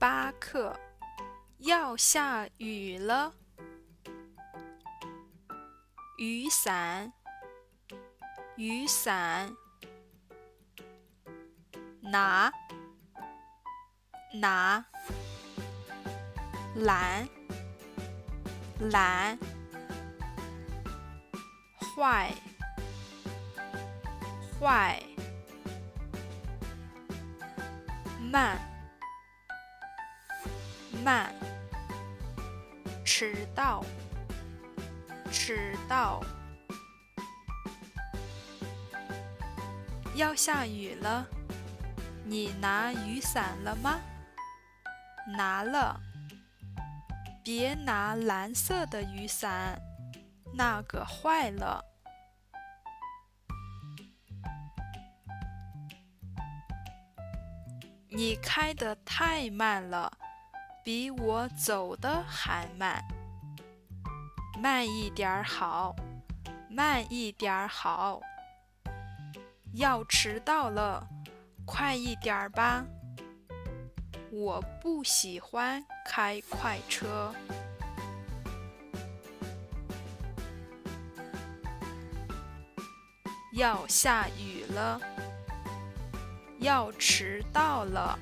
8课，要下雨了。雨伞，雨伞，拿，拿，懒，懒，坏，坏，慢，慢，迟到，迟到。要下雨了，你拿雨伞了吗？拿了。别拿蓝色的雨伞，那个坏了。你开得太慢了，比我走得还慢。慢一点好，慢一点好。要迟到了，快一点吧。我不喜欢开快车。要下雨了，要迟到了。